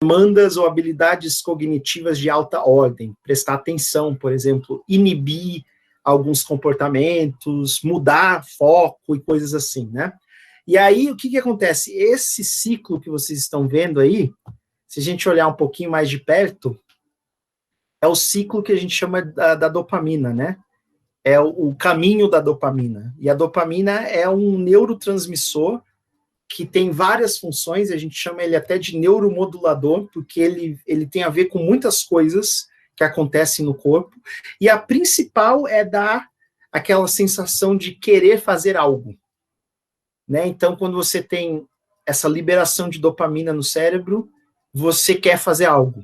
demandas ou habilidades cognitivas de alta ordem, prestar atenção, por exemplo, inibir alguns comportamentos, mudar foco e coisas assim, né? E aí, o que acontece? Esse ciclo que vocês estão vendo aí, se a gente olhar um pouquinho mais de perto, é o ciclo que a gente chama da dopamina, né? É o caminho da dopamina. E a dopamina é um neurotransmissor que tem várias funções, a gente chama ele até de neuromodulador, porque ele tem a ver com muitas coisas que acontecem no corpo, e a principal é dar aquela sensação de querer fazer algo, né? Então, quando você tem essa liberação de dopamina no cérebro, você quer fazer algo,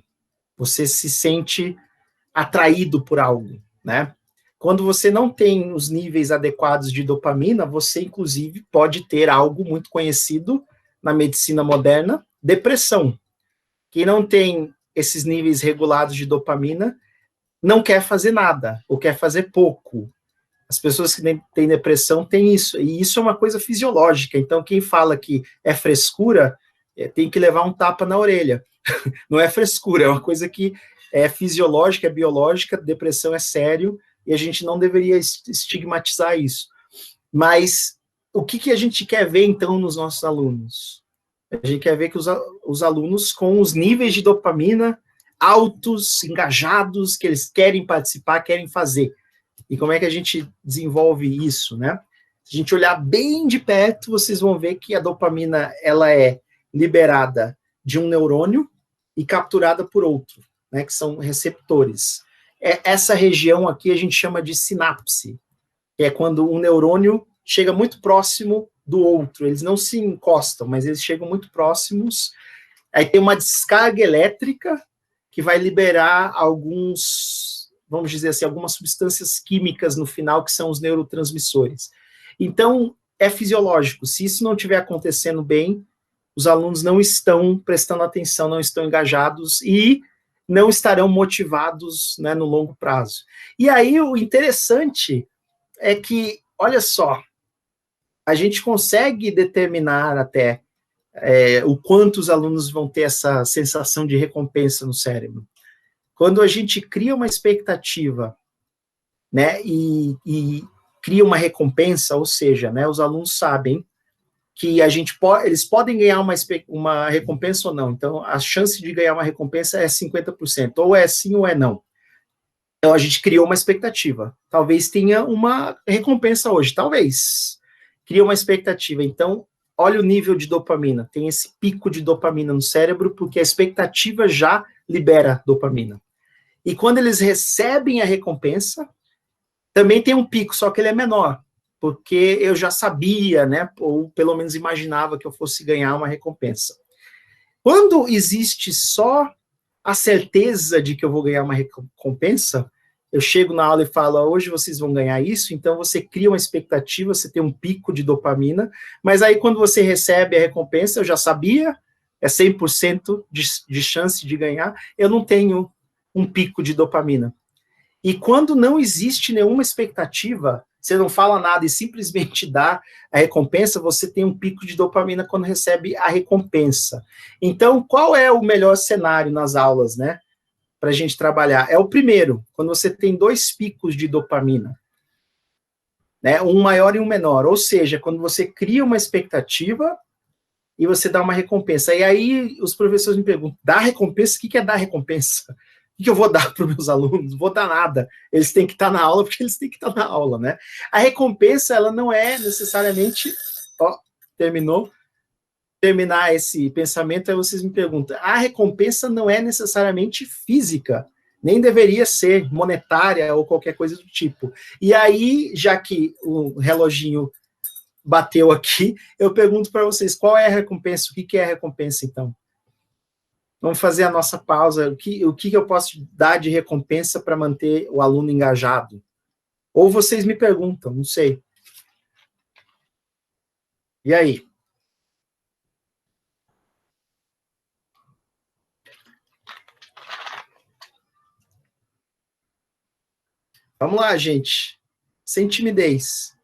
você se sente atraído por algo, né? Quando você não tem os níveis adequados de dopamina, você, inclusive, pode ter algo muito conhecido na medicina moderna, depressão. Quem não tem esses níveis regulados de dopamina não quer fazer nada, ou quer fazer pouco. As pessoas que têm depressão têm isso, e isso é uma coisa fisiológica. Então, quem fala que é frescura, tem que levar um tapa na orelha. Não é frescura, é uma coisa que é fisiológica, é biológica, depressão é sério, e a gente não deveria estigmatizar isso. Mas o que a gente quer ver, então, nos nossos alunos? A gente quer ver que os alunos com os níveis de dopamina altos, engajados, que eles querem participar, querem fazer. E como é que a gente desenvolve isso, né? Se a gente olhar bem de perto, vocês vão ver que a dopamina ela é liberada de um neurônio e capturada por outro, né, que são receptores. Essa região aqui a gente chama de sinapse, que é quando um neurônio chega muito próximo do outro. Eles não se encostam, mas eles chegam muito próximos. Aí tem uma descarga elétrica que vai liberar alguns, vamos dizer assim, algumas substâncias químicas no final, que são os neurotransmissores. Então, é fisiológico. Se isso não estiver acontecendo bem, os alunos não estão prestando atenção, não estão engajados e não estarão motivados, né, no longo prazo. E aí, o interessante é que, olha só, a gente consegue determinar até o quanto os alunos vão ter essa sensação de recompensa no cérebro. Quando a gente cria uma expectativa, né, e cria uma recompensa, ou seja, né, os alunos sabem que eles podem ganhar uma recompensa ou não. Então, a chance de ganhar uma recompensa é 50%, ou é sim ou é não. Então, a gente criou uma expectativa. Talvez tenha uma recompensa hoje, talvez. Cria uma expectativa. Então, olha o nível de dopamina. Tem esse pico de dopamina no cérebro, porque a expectativa já libera dopamina. E quando eles recebem a recompensa, também tem um pico, só que ele é menor, porque eu já sabia, né, ou pelo menos imaginava que eu fosse ganhar uma recompensa. Quando existe só a certeza de que eu vou ganhar uma recompensa, eu chego na aula e falo, hoje vocês vão ganhar isso, então você cria uma expectativa, você tem um pico de dopamina, mas aí quando você recebe a recompensa, eu já sabia, é 100% de chance de ganhar, eu não tenho um pico de dopamina. E quando não existe nenhuma expectativa, você não fala nada e simplesmente dá a recompensa, você tem um pico de dopamina quando recebe a recompensa. Então, qual é o melhor cenário nas aulas, né? Para a gente trabalhar? É o primeiro, quando você tem dois picos de dopamina, né? Um maior e um menor. Ou seja, quando você cria uma expectativa e você dá uma recompensa. E aí os professores me perguntam, dá recompensa? O que é dar recompensa? O que eu vou dar para os meus alunos? Não vou dar nada. Eles têm que estar na aula porque eles têm que estar na aula, né? A recompensa, ela não é necessariamente... Ó, terminou. Terminar esse pensamento, aí vocês me perguntam, a recompensa não é necessariamente física, nem deveria ser monetária ou qualquer coisa do tipo. E aí, já que o reloginho bateu aqui, eu pergunto para vocês, qual é a recompensa? O que é a recompensa, então? Vamos fazer a nossa pausa. O que eu posso dar de recompensa para manter o aluno engajado? Ou vocês me perguntam, não sei. E aí? Vamos lá, gente. Sem timidez.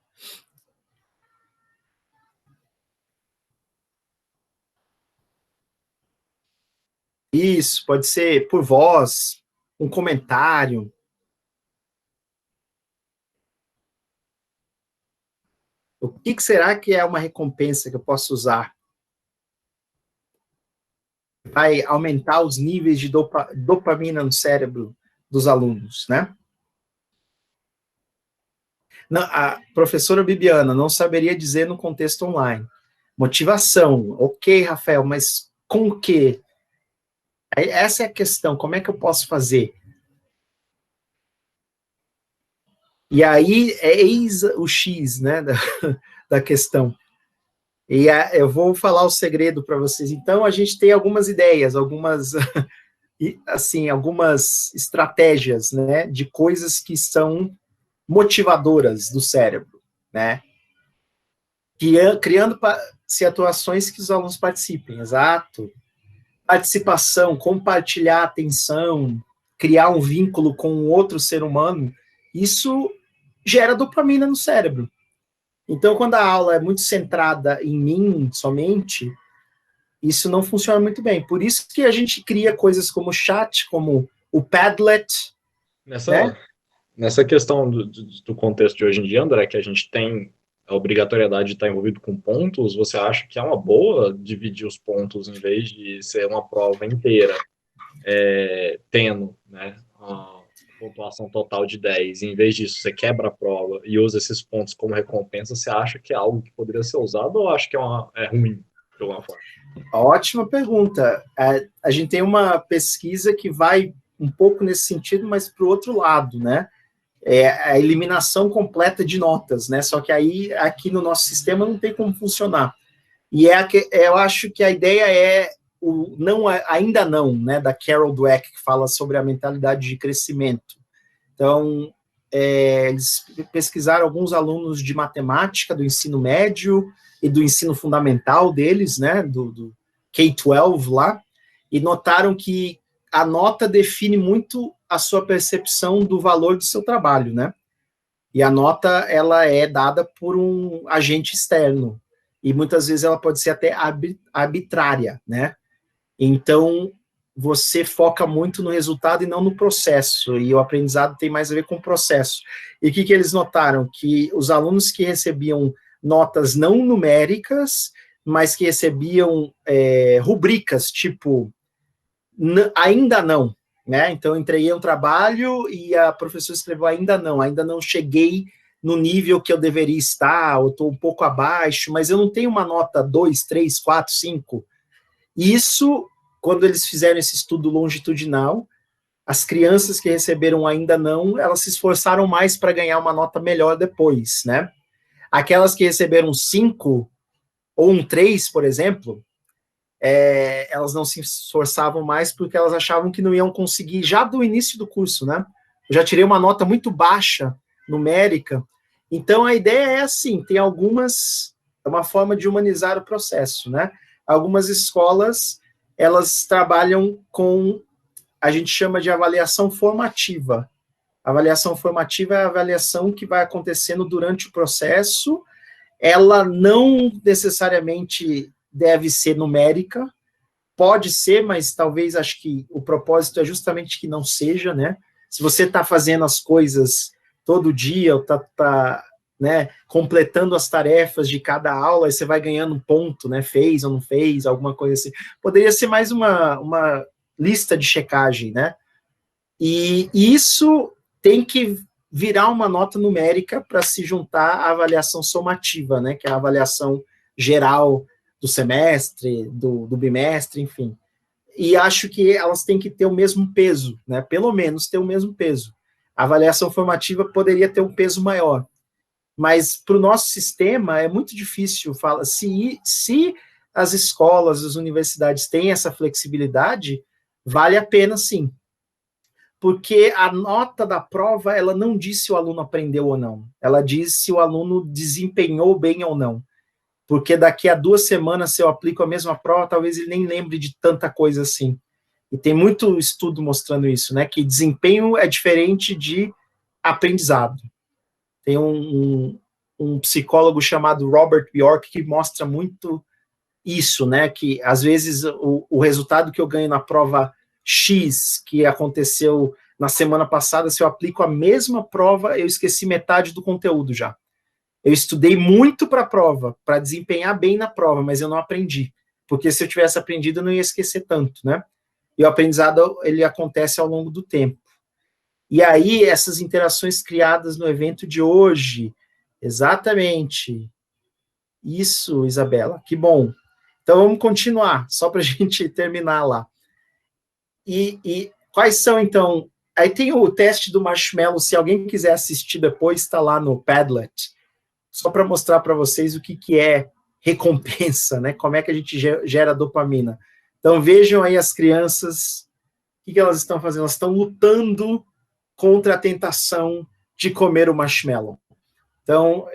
Isso, pode ser por voz, um comentário. O que será que é uma recompensa que eu posso usar? Vai aumentar os níveis de dopamina no cérebro dos alunos, né? Não, a professora Bibiana não saberia dizer no contexto online. Motivação, ok, Rafael, mas com o quê? Essa é a questão, como é que eu posso fazer? E aí, eis o X, né, da questão. E eu vou falar o segredo para vocês. Então, a gente tem algumas ideias, algumas, assim, algumas estratégias, né, de coisas que são motivadoras do cérebro, né? Criando situações que os alunos participem, exato. Participação, compartilhar atenção, criar um vínculo com um outro ser humano, isso gera dopamina no cérebro. Então, quando a aula é muito centrada em mim somente, isso não funciona muito bem. Por isso que a gente cria coisas como o chat, como o Padlet, né? Nessa questão do contexto de hoje em dia, André, que a gente tem a obrigatoriedade de estar envolvido com pontos, você acha que é uma boa dividir os pontos em vez de ser uma prova inteira, tendo, né, a pontuação total de 10, e em vez disso você quebra a prova e usa esses pontos como recompensa, você acha que é algo que poderia ser usado ou acha que é ruim de alguma forma? Ótima pergunta. A gente tem uma pesquisa que vai um pouco nesse sentido, mas para o outro lado, né? É a eliminação completa de notas, né? Só que aí, aqui no nosso sistema, não tem como funcionar. E eu acho que a ideia é o não, ainda não, né? Da Carol Dweck, que fala sobre a mentalidade de crescimento. Então, eles pesquisaram alguns alunos de matemática do ensino médio e do ensino fundamental deles, né, do K-12 lá, e notaram que a nota define muito a sua percepção do valor do seu trabalho, né? E a nota, ela é dada por um agente externo, e muitas vezes ela pode ser até arbitrária, né? Então, você foca muito no resultado e não no processo, e o aprendizado tem mais a ver com o processo. E o que eles notaram? Que os alunos que recebiam notas não numéricas, mas que recebiam rubricas, tipo, ainda não, né? Então, eu entreguei um trabalho e a professora escreveu ainda não cheguei no nível que eu deveria estar, ou estou um pouco abaixo, mas eu não tenho uma nota 2, 3, 4, 5. Isso, quando eles fizeram esse estudo longitudinal, as crianças que receberam ainda não, elas se esforçaram mais para ganhar uma nota melhor depois, né? Aquelas que receberam 5 ou um 3, por exemplo, elas não se esforçavam mais porque elas achavam que não iam conseguir já do início do curso, né? Eu já tirei uma nota muito baixa, numérica. Então, a ideia é assim, tem algumas, é uma forma de humanizar o processo, né? Algumas escolas, elas trabalham com, a gente chama de avaliação formativa. A avaliação formativa é a avaliação que vai acontecendo durante o processo, ela não necessariamente deve ser numérica, pode ser, mas talvez acho que o propósito é justamente que não seja, né? Se você está fazendo as coisas todo dia, ou tá, né, completando as tarefas de cada aula, aí você vai ganhando um ponto, né? Fez ou não fez, alguma coisa assim. Poderia ser mais uma lista de checagem, né? E isso tem que virar uma nota numérica para se juntar à avaliação somativa, né? Que é a avaliação geral do semestre, do bimestre, enfim. E acho que elas têm que ter o mesmo peso, né? Pelo menos ter o mesmo peso. A avaliação formativa poderia ter um peso maior, mas para o nosso sistema é muito difícil falar. Se as escolas, as universidades têm essa flexibilidade, vale a pena sim, porque a nota da prova ela não diz se o aluno aprendeu ou não, ela diz se o aluno desempenhou bem ou não. Porque daqui a 2 semanas, se eu aplico a mesma prova, talvez ele nem lembre de tanta coisa assim. E tem muito estudo mostrando isso, né? Que desempenho é diferente de aprendizado. Tem um psicólogo chamado Robert Bjork que mostra muito isso, né, que às vezes o resultado que eu ganho na prova X, que aconteceu na semana passada, se eu aplico a mesma prova, eu esqueci metade do conteúdo já. Eu estudei muito para a prova, para desempenhar bem na prova, mas eu não aprendi, porque se eu tivesse aprendido, eu não ia esquecer tanto, né? E o aprendizado, ele acontece ao longo do tempo. E aí, essas interações criadas no evento de hoje, exatamente, isso, Isabela, que bom. Então, vamos continuar, só para a gente terminar lá. E quais são, então... Aí tem o teste do marshmallow, se alguém quiser assistir depois, está lá no Padlet, só para mostrar para vocês o que é recompensa, né? Como é que a gente gera dopamina. Então, vejam aí as crianças, o que elas estão fazendo? Elas estão lutando contra a tentação de comer o marshmallow. Então,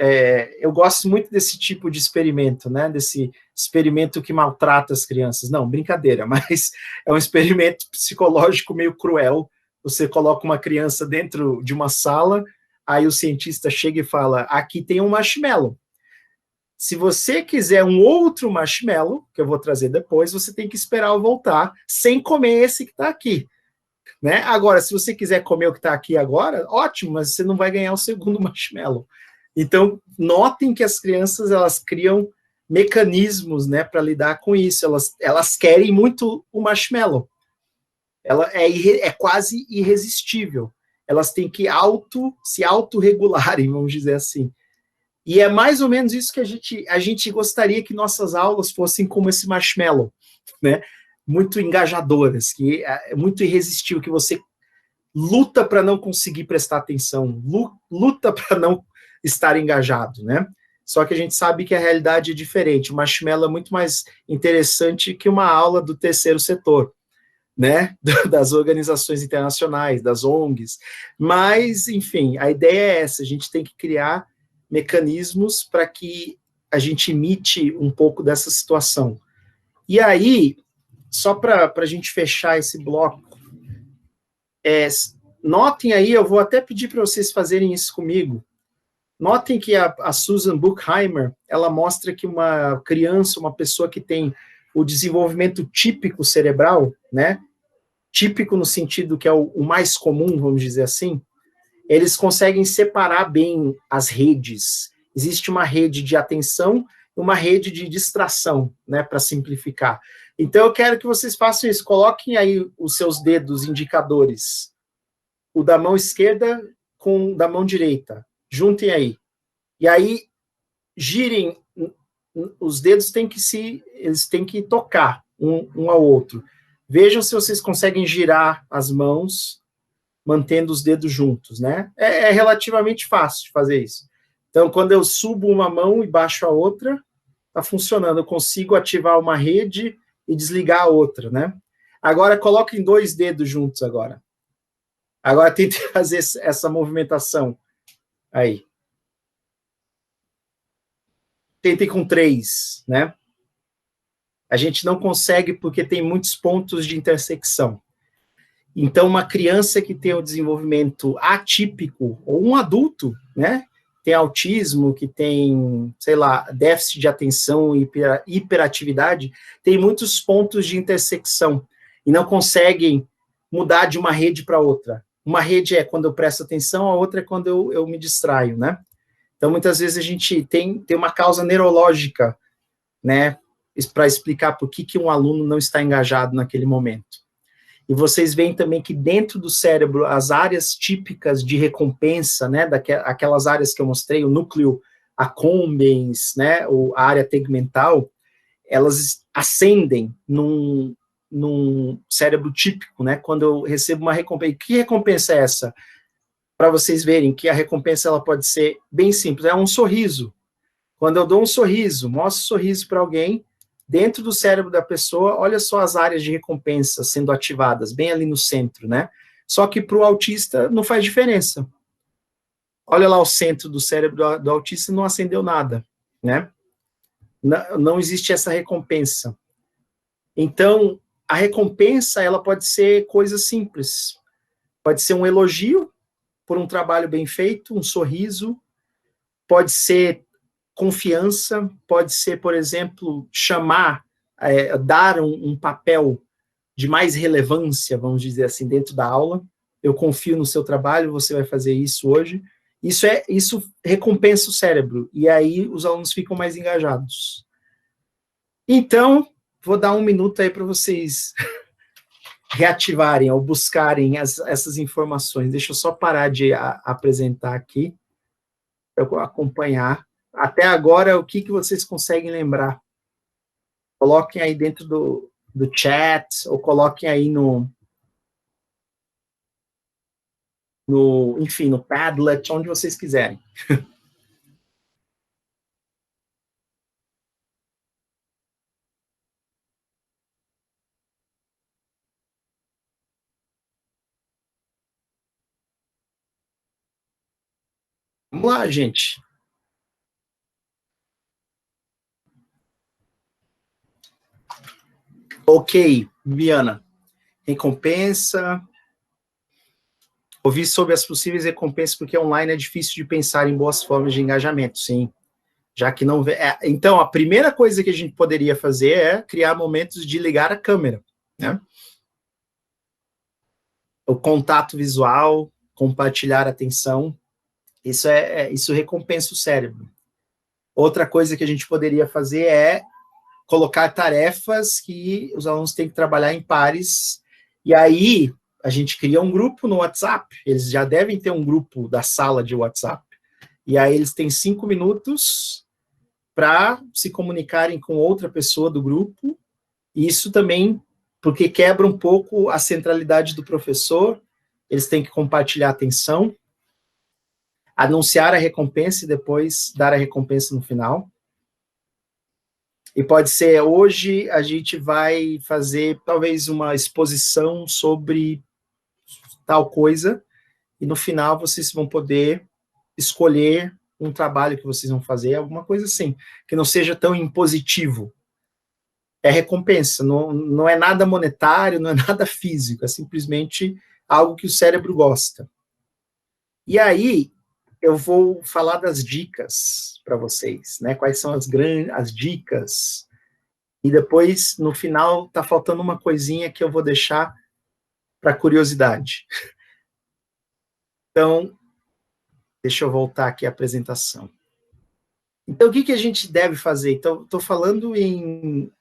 eu gosto muito desse tipo de experimento, né? Desse experimento que maltrata as crianças. Não, brincadeira, mas é um experimento psicológico meio cruel. Você coloca uma criança dentro de uma sala, aí o cientista chega e fala, aqui tem um marshmallow. Se você quiser um outro marshmallow, que eu vou trazer depois, você tem que esperar eu voltar, sem comer esse que está aqui. Né? Agora, se você quiser comer o que está aqui agora, ótimo, mas você não vai ganhar o segundo marshmallow. Então, notem que as crianças, elas criam mecanismos, né, para lidar com isso. Elas querem muito o marshmallow. Ela é quase irresistível. Elas têm que se autorregularem, vamos dizer assim. E é mais ou menos isso que a gente gostaria que nossas aulas fossem como esse marshmallow, né? Muito engajadoras, que é muito irresistível, que você luta para não conseguir prestar atenção, luta para não estar engajado, né? Só que a gente sabe que a realidade é diferente. O marshmallow é muito mais interessante que uma aula do terceiro setor, né? Das organizações internacionais, das ONGs. Mas, enfim, a ideia é essa, a gente tem que criar mecanismos para que a gente imite um pouco dessa situação. E aí, só para a gente fechar esse bloco, notem aí, eu vou até pedir para vocês fazerem isso comigo. Notem que a Susan Buchheimer, ela mostra que uma criança, uma pessoa que tem o desenvolvimento típico cerebral, né? Típico no sentido que é o mais comum, vamos dizer assim, eles conseguem separar bem as redes. Existe uma rede de atenção e uma rede de distração, né, para simplificar. Então, eu quero que vocês façam isso. Coloquem aí os seus dedos indicadores, o da mão esquerda com o da mão direita. Juntem aí. E aí, girem. Os dedos eles têm que tocar um ao outro. Vejam se vocês conseguem girar as mãos, mantendo os dedos juntos, né? É relativamente fácil de fazer isso. Então, quando eu subo uma mão e baixo a outra, está funcionando. Eu consigo ativar uma rede e desligar a outra, né? Agora, coloquem 2 dedos juntos agora. Agora, tente fazer essa movimentação. Aí. Tentem com 3, né? A gente não consegue porque tem muitos pontos de intersecção. Então, uma criança que tem o desenvolvimento atípico, ou um adulto, né, tem autismo, que tem, sei lá, déficit de atenção e hiperatividade, tem muitos pontos de intersecção e não conseguem mudar de uma rede para outra. Uma rede é quando eu presto atenção, a outra é quando eu me distraio, né? Então, muitas vezes a gente tem uma causa neurológica, né, para explicar por que um aluno não está engajado naquele momento. E vocês veem também que dentro do cérebro, as áreas típicas de recompensa, né, aquelas áreas que eu mostrei, o núcleo accumbens, né, a área tegmental, elas ascendem num cérebro típico, né, quando eu recebo uma recompensa. Que recompensa é essa? Para vocês verem que a recompensa ela pode ser bem simples, é um sorriso. Quando eu dou um sorriso, mostro um sorriso para alguém, dentro do cérebro da pessoa, olha só as áreas de recompensa sendo ativadas, bem ali no centro, né? Só que para o autista não faz diferença. Olha lá o centro do cérebro do autista, não acendeu nada, né? Não existe essa recompensa. Então, a recompensa, ela pode ser coisa simples. Pode ser um elogio por um trabalho bem feito, um sorriso, pode ser confiança, pode ser, por exemplo, dar um papel de mais relevância, vamos dizer assim, dentro da aula. Eu confio no seu trabalho, você vai fazer isso hoje. Isso recompensa o cérebro, e aí os alunos ficam mais engajados. Então, vou dar um minuto aí para vocês reativarem ou buscarem essas informações. Deixa eu só parar de apresentar aqui, para eu acompanhar. Até agora, o que vocês conseguem lembrar? Coloquem aí dentro do chat, ou coloquem aí enfim, no Padlet, onde vocês quiserem. Vamos lá, gente. Ok, Viana. Recompensa. Ouvi sobre as possíveis recompensas, porque online é difícil de pensar em boas formas de engajamento, sim. Já que não... Então, a primeira coisa que a gente poderia fazer é criar momentos de ligar a câmera, né? O contato visual, compartilhar a atenção, isso recompensa o cérebro. Outra coisa que a gente poderia fazer é colocar tarefas que os alunos têm que trabalhar em pares, e aí a gente cria um grupo no WhatsApp, eles já devem ter um grupo da sala de WhatsApp, e aí eles têm 5 minutos para se comunicarem com outra pessoa do grupo, e isso também, porque quebra um pouco a centralidade do professor, eles têm que compartilhar a atenção, anunciar a recompensa e depois dar a recompensa no final. E pode ser, hoje a gente vai fazer talvez uma exposição sobre tal coisa, e no final vocês vão poder escolher um trabalho que vocês vão fazer, alguma coisa assim, que não seja tão impositivo. É recompensa, não é nada monetário, não é nada físico, é simplesmente algo que o cérebro gosta. E aí, eu vou falar das dicas para vocês, né? Quais são as dicas. E depois, no final, tá faltando uma coisinha que eu vou deixar para curiosidade. Então, deixa eu voltar aqui à apresentação. Então, o que a gente deve fazer? Então, estou falando em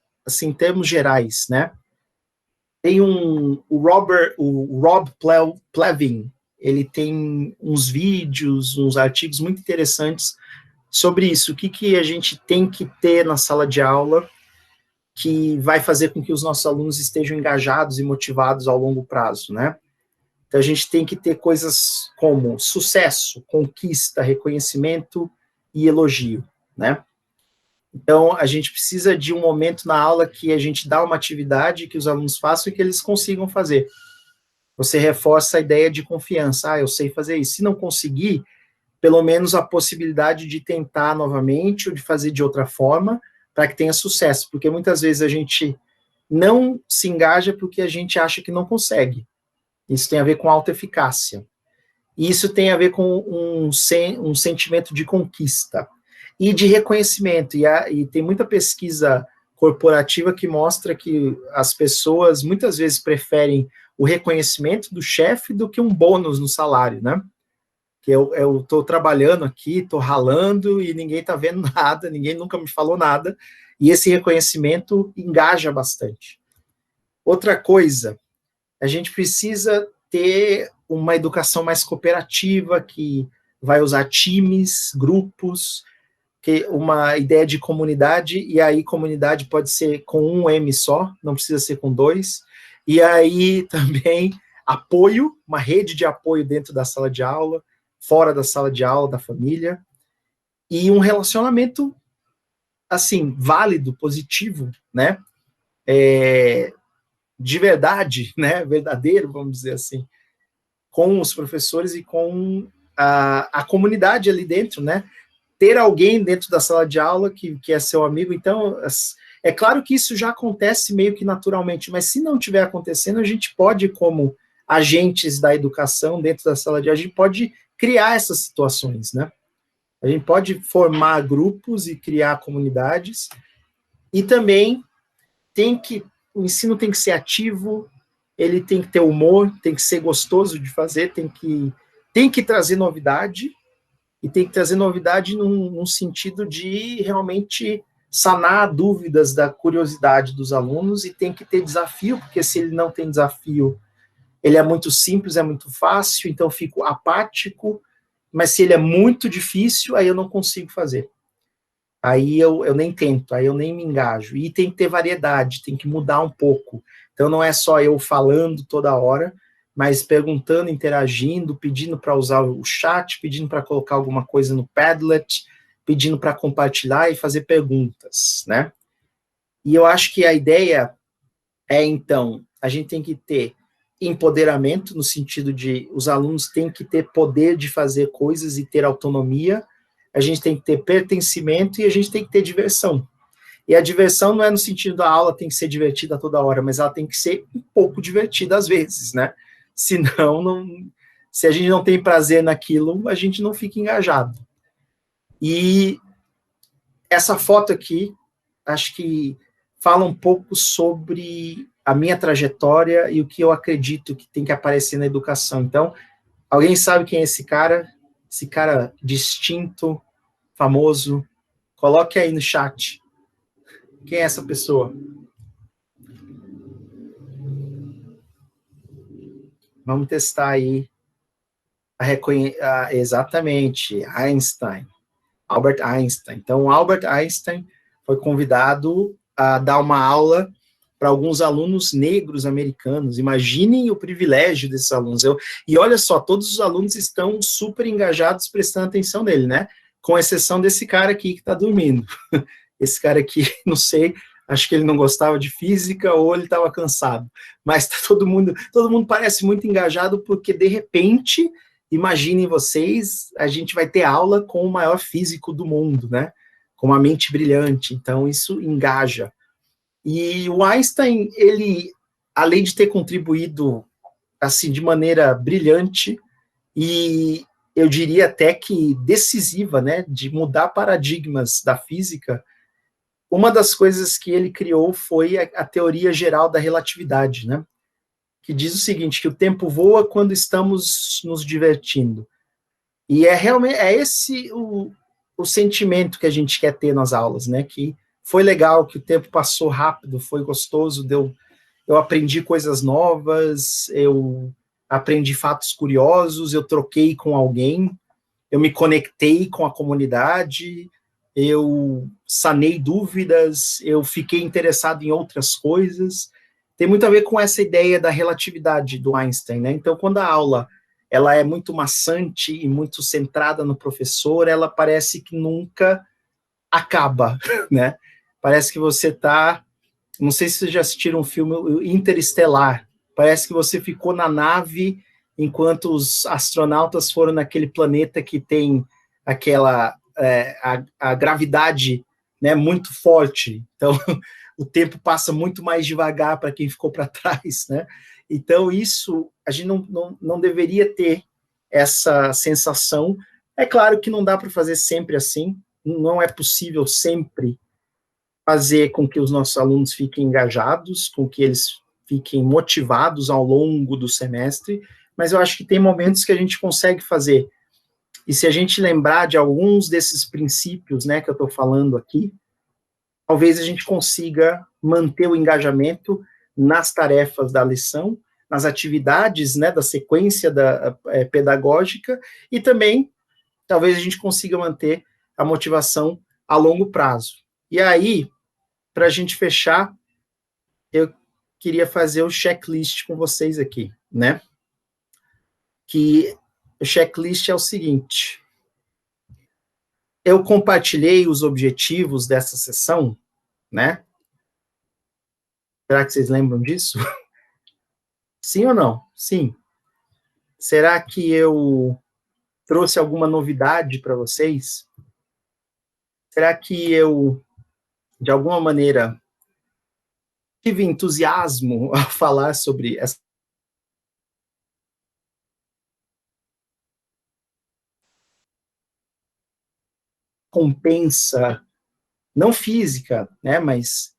termos gerais, né? Tem o Rob Plevin, ele tem uns vídeos, uns artigos muito interessantes sobre isso. O que a gente tem que ter na sala de aula que vai fazer com que os nossos alunos estejam engajados e motivados ao longo prazo, né? Então, a gente tem que ter coisas como sucesso, conquista, reconhecimento e elogio, né? Então, a gente precisa de um momento na aula que a gente dá uma atividade que os alunos façam e que eles consigam fazer. Você reforça a ideia de confiança. Eu sei fazer isso. Se não conseguir, pelo menos a possibilidade de tentar novamente ou de fazer de outra forma para que tenha sucesso. Porque muitas vezes a gente não se engaja porque a gente acha que não consegue. Isso tem a ver com autoeficácia. E isso tem a ver com um sentimento de conquista e de reconhecimento. E tem muita pesquisa corporativa que mostra que as pessoas muitas vezes preferem o reconhecimento do chefe do que um bônus no salário, né? Que eu estou trabalhando aqui, estou ralando e ninguém está vendo nada, ninguém nunca me falou nada, e esse reconhecimento engaja bastante. Outra coisa, a gente precisa ter uma educação mais cooperativa, que vai usar times, grupos, que uma ideia de comunidade, e aí comunidade pode ser com um M só, não precisa ser com 2, e aí também apoio, uma rede de apoio dentro da sala de aula, fora da sala de aula, da família, e um relacionamento, assim, válido, positivo, né, de verdade, né, verdadeiro, vamos dizer assim, com os professores e com a comunidade ali dentro, né, ter alguém dentro da sala de aula que é seu amigo. Então, é claro que isso já acontece meio que naturalmente, mas se não estiver acontecendo, a gente pode, como agentes da educação dentro da sala de aula, a gente pode criar essas situações, né? A gente pode formar grupos e criar comunidades, e também o ensino tem que ser ativo, ele tem que ter humor, tem que ser gostoso de fazer, tem que trazer novidade, e tem que trazer novidade num sentido de realmente sanar dúvidas da curiosidade dos alunos, e tem que ter desafio, porque se ele não tem desafio, ele é muito simples, é muito fácil, então eu fico apático, mas se ele é muito difícil, aí eu não consigo fazer. Aí eu nem tento, aí eu nem me engajo. E tem que ter variedade, tem que mudar um pouco. Então não é só eu falando toda hora, mas perguntando, interagindo, pedindo para usar o chat, pedindo para colocar alguma coisa no Padlet, pedindo para compartilhar e fazer perguntas, né? E eu acho que a ideia é, então, a gente tem que ter empoderamento, no sentido de os alunos têm que ter poder de fazer coisas e ter autonomia, a gente tem que ter pertencimento e a gente tem que ter diversão. E a diversão não é no sentido da aula tem que ser divertida toda hora, mas ela tem que ser um pouco divertida às vezes, né? Senão, se a gente não tem prazer naquilo, a gente não fica engajado. E essa foto aqui, acho que fala um pouco sobre a minha trajetória e o que eu acredito que tem que aparecer na educação. Então, alguém sabe quem é esse cara? Esse cara distinto, famoso? Coloque aí no chat. Quem é essa pessoa? Vamos testar aí exatamente, Einstein, Albert Einstein. Então, Albert Einstein foi convidado a dar uma aula para alguns alunos negros americanos. Imaginem o privilégio desses alunos. E olha só, todos os alunos estão super engajados prestando atenção nele, né? Com exceção desse cara aqui que está dormindo. Esse cara aqui, não sei, acho que ele não gostava de física ou ele estava cansado. Mas tá todo mundo parece muito engajado porque, de repente, imaginem vocês, a gente vai ter aula com o maior físico do mundo, né? Com uma mente brilhante. Então, isso engaja. E o Einstein, ele, além de ter contribuído assim de maneira brilhante e eu diria até que decisiva, né, de mudar paradigmas da física, uma das coisas que ele criou foi a teoria geral da relatividade, né, que diz o seguinte, que o tempo voa quando estamos nos divertindo. E é realmente esse o sentimento que a gente quer ter nas aulas, né, que foi legal, que o tempo passou rápido, foi gostoso, eu aprendi coisas novas, eu aprendi fatos curiosos, eu troquei com alguém, eu me conectei com a comunidade, eu sanei dúvidas, eu fiquei interessado em outras coisas. Tem muito a ver com essa ideia da relatividade do Einstein, né? Então, quando a aula ela é muito maçante e muito centrada no professor, ela parece que nunca acaba, né? Parece que você está, não sei se vocês já assistiram um filme Interestelar, parece que você ficou na nave enquanto os astronautas foram naquele planeta que tem aquela a gravidade, né, muito forte. Então, o tempo passa muito mais devagar para quem ficou para trás, né? Então, isso, a gente não deveria ter essa sensação. É claro que não dá para fazer sempre assim, não é possível sempre fazer com que os nossos alunos fiquem engajados, com que eles fiquem motivados ao longo do semestre, mas eu acho que tem momentos que a gente consegue fazer. E se a gente lembrar de alguns desses princípios, né, que eu estou falando aqui, talvez a gente consiga manter o engajamento nas tarefas da lição, nas atividades, né, da sequência pedagógica, e também, talvez a gente consiga manter a motivação a longo prazo. E aí, para a gente fechar, eu queria fazer o checklist com vocês aqui, né? Que o checklist é o seguinte: eu compartilhei os objetivos dessa sessão, né? Será que vocês lembram disso? Sim ou não? Sim. Será que eu trouxe alguma novidade para vocês? Será que eu, de alguma maneira, tive entusiasmo ao falar sobre essa? recompensa, não física, né, mas,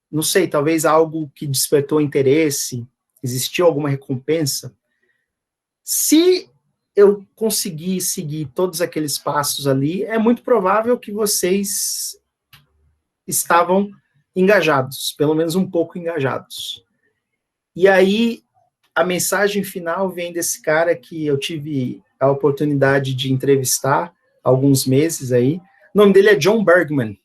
não sei, talvez algo que despertou interesse, existiu alguma recompensa. Se eu conseguir seguir todos aqueles passos ali, é muito provável que vocês estavam engajados, pelo menos um pouco engajados. E aí, a mensagem final vem desse cara que eu tive a oportunidade de entrevistar há alguns meses aí. O nome dele é John Bergman.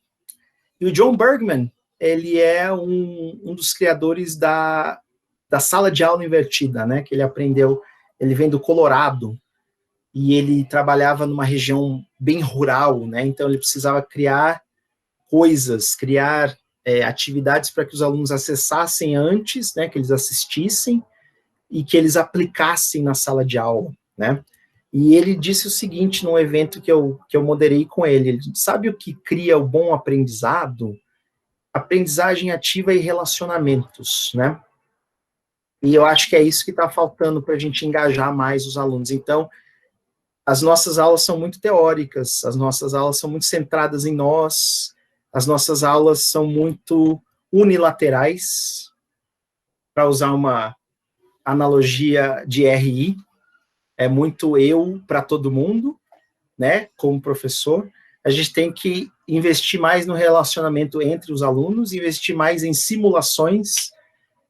E o John Bergman, ele é um dos criadores da sala de aula invertida, né? Que ele aprendeu, ele vem do Colorado, e ele trabalhava numa região bem rural, né? Então ele precisava criar coisas, criar atividades para que os alunos acessassem antes, né? Que eles assistissem e que eles aplicassem na sala de aula, né? E ele disse o seguinte num evento que eu moderei com ele: ele sabe o que cria o bom aprendizado? Aprendizagem ativa e relacionamentos, né? E eu acho que é isso que está faltando para a gente engajar mais os alunos. Então, as nossas aulas são muito teóricas, as nossas aulas são muito centradas em nós, as nossas aulas são muito unilaterais, para usar uma analogia de RI, é muito eu para todo mundo, né, como professor. A gente tem que investir mais no relacionamento entre os alunos, investir mais em simulações,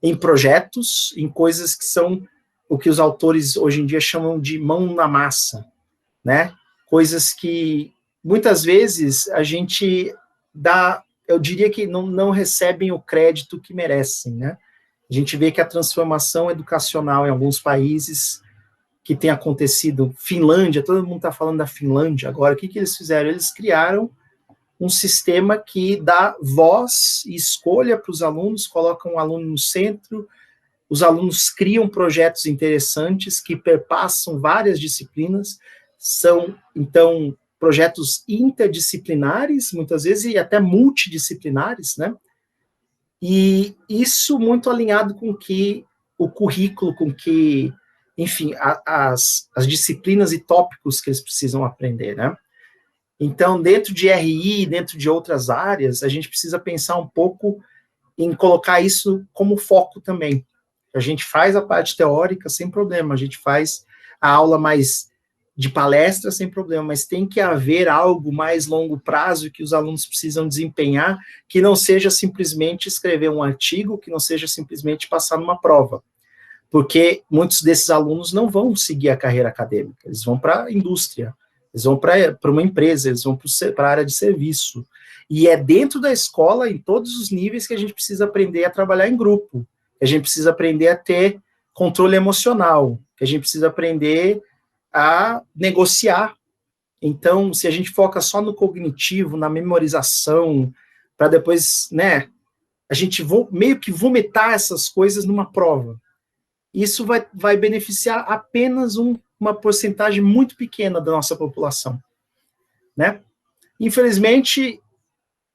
em projetos, em coisas que são o que os autores hoje em dia chamam de mão na massa, né? Coisas que muitas vezes a gente dá, eu diria que não recebem o crédito que merecem, né? A gente vê que a transformação educacional em alguns países que tem acontecido, Finlândia, todo mundo está falando da Finlândia agora, o que eles fizeram? Eles criaram um sistema que dá voz e escolha para os alunos, colocam o aluno no centro, os alunos criam projetos interessantes que perpassam várias disciplinas, são, então, projetos interdisciplinares, muitas vezes, e até multidisciplinares, né? E isso muito alinhado com que o currículo, com que, enfim, as disciplinas e tópicos que eles precisam aprender, né? Então, dentro de RI, dentro de outras áreas, a gente precisa pensar um pouco em colocar isso como foco também. A gente faz a parte teórica sem problema, a gente faz a aula mais de palestra sem problema, mas tem que haver algo mais longo prazo que os alunos precisam desempenhar, que não seja simplesmente escrever um artigo, que não seja simplesmente passar numa prova. Porque muitos desses alunos não vão seguir a carreira acadêmica, eles vão para a indústria, eles vão para uma empresa, eles vão para a área de serviço. E é dentro da escola, em todos os níveis, que a gente precisa aprender a trabalhar em grupo, que a gente precisa aprender a ter controle emocional, que a gente precisa aprender a negociar. Então, se a gente foca só no cognitivo, na memorização, para depois, né, a gente meio que vomitar essas coisas numa prova, isso vai beneficiar apenas uma porcentagem muito pequena da nossa população, né? Infelizmente,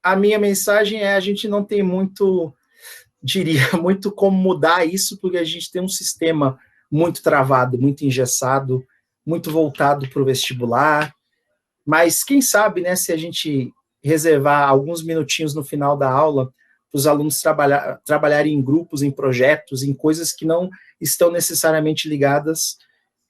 a minha mensagem é: a gente não tem muito, diria, muito como mudar isso, porque a gente tem um sistema muito travado, muito engessado, muito voltado para o vestibular, mas quem sabe, né, se a gente reservar alguns minutinhos no final da aula para os alunos trabalharem em grupos, em projetos, em coisas que não estão necessariamente ligadas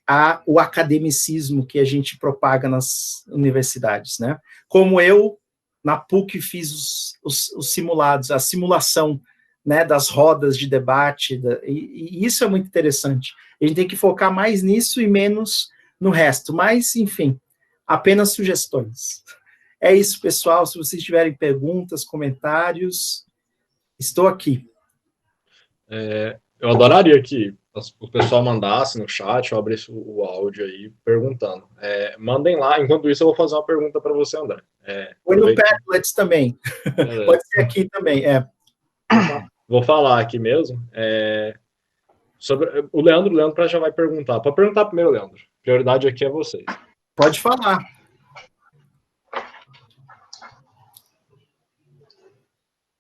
ao academicismo que a gente propaga nas universidades, né? Como eu, na PUC, fiz os simulados, a simulação, né, das rodas de debate, e isso é muito interessante. A gente tem que focar mais nisso e menos no resto, mas, enfim, apenas sugestões. É isso, pessoal. Se vocês tiverem perguntas, comentários, estou aqui. Eu adoraria que o pessoal mandasse no chat, eu abrisse o áudio aí perguntando. Mandem lá, enquanto isso eu vou fazer uma pergunta para você, André. Põe no Padlet também. Pode ser aqui também, Vou falar aqui mesmo. Sobre o Leandro já vai perguntar. Pode perguntar primeiro, Leandro. Prioridade aqui é vocês. Pode falar.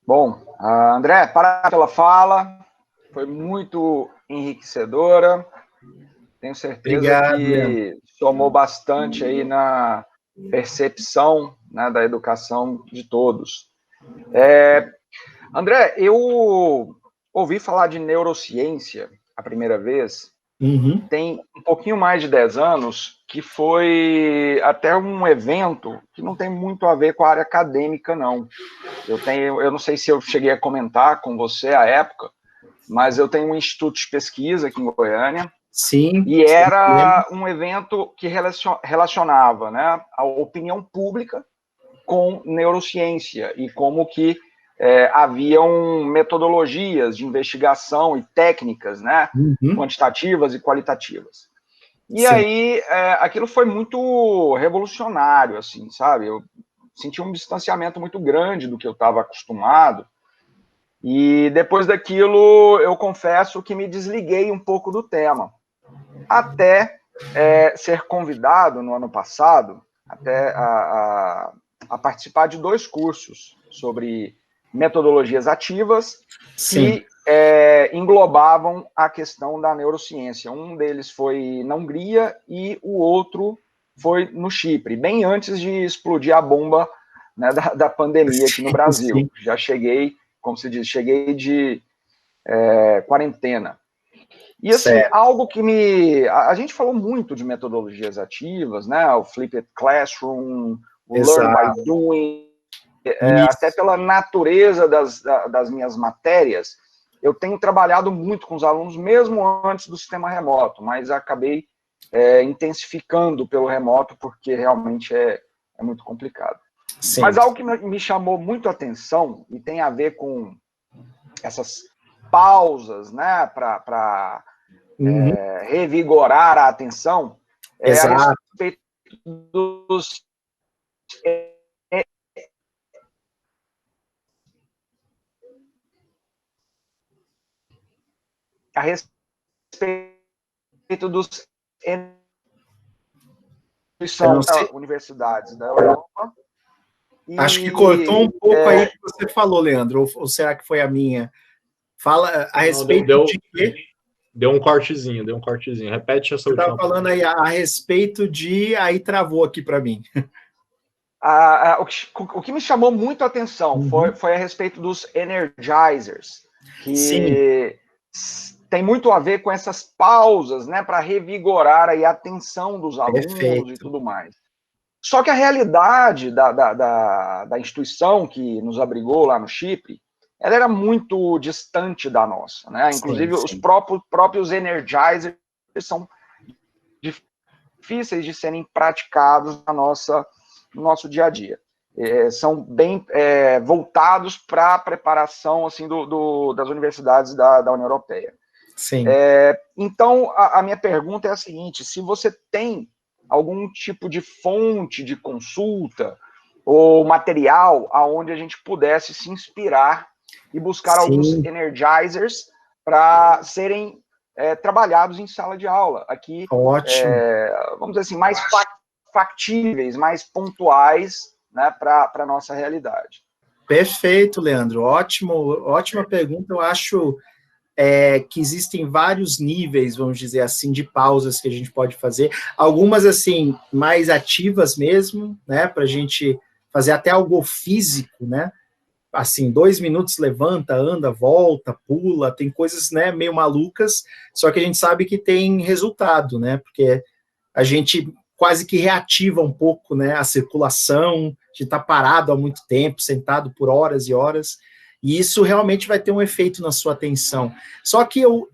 Bom, André, para pela fala, foi muito enriquecedora. Tenho certeza que somou bastante aí na percepção né, da educação de todos. André, eu ouvi falar de neurociência a primeira vez, tem um pouquinho mais de 10 anos, que foi até um evento que não tem muito a ver com a área acadêmica, não. Eu não sei se eu cheguei a comentar com você à época, mas eu tenho um instituto de pesquisa aqui em Goiânia. Sim. E era um evento que relacionava, né, a opinião pública com neurociência e como que haviam metodologias de investigação e técnicas, né, quantitativas e qualitativas. E aí, aquilo foi muito revolucionário, assim, sabe? Eu senti um distanciamento muito grande do que eu estava acostumado. E depois daquilo, eu confesso que me desliguei um pouco do tema. Até ser convidado no ano passado, até a participar de 2 cursos sobre metodologias ativas que englobavam a questão da neurociência. Um deles foi na Hungria e o outro foi no Chipre, bem antes de explodir a bomba, né, da pandemia aqui no Brasil. Já cheguei, como se diz, cheguei de quarentena. E, assim, algo que a gente falou muito de metodologias ativas, né? O Flipped Classroom, o Learn by Doing, até pela natureza das minhas matérias, eu tenho trabalhado muito com os alunos, mesmo antes do sistema remoto, mas acabei intensificando pelo remoto, porque realmente é muito complicado. Sim. Mas algo que me chamou muito a atenção, e tem a ver com essas pausas, né, para revigorar a atenção, a respeito dos universidades da Europa. Acho que cortou um pouco aí o que você falou, Leandro, ou será que foi a minha? Fala a respeito de quê? Deu um cortezinho. Repete essa última. Você estava falando aí a respeito de... Aí travou aqui para mim. O que me chamou muito a atenção foi a respeito dos energizers, que tem muito a ver com essas pausas, né, para revigorar aí a atenção dos alunos e tudo mais. Só que a realidade da instituição que nos abrigou lá no Chipre, ela era muito distante da nossa, né? Inclusive, os próprios energizers são difíceis de serem praticados no nosso dia a dia. São bem voltados para a preparação assim, das universidades da União Europeia. Sim. Então, a minha pergunta é a seguinte: se você tem algum tipo de fonte de consulta ou material aonde a gente pudesse se inspirar e buscar alguns energizers para serem trabalhados em sala de aula. Aqui, vamos dizer assim, mais factíveis, mais pontuais, né, para a nossa realidade. Perfeito, Leandro. Ótima pergunta. Eu acho que existem vários níveis, vamos dizer assim, de pausas que a gente pode fazer. Algumas, assim, mais ativas mesmo, né, para a gente fazer até algo físico, né? Assim, 2 minutos, levanta, anda, volta, pula, tem coisas, né, meio malucas, só que a gente sabe que tem resultado, né? Porque a gente quase que reativa um pouco, né, a circulação, de estar parado há muito tempo, sentado por horas e horas, e isso realmente vai ter um efeito na sua atenção. Só que eu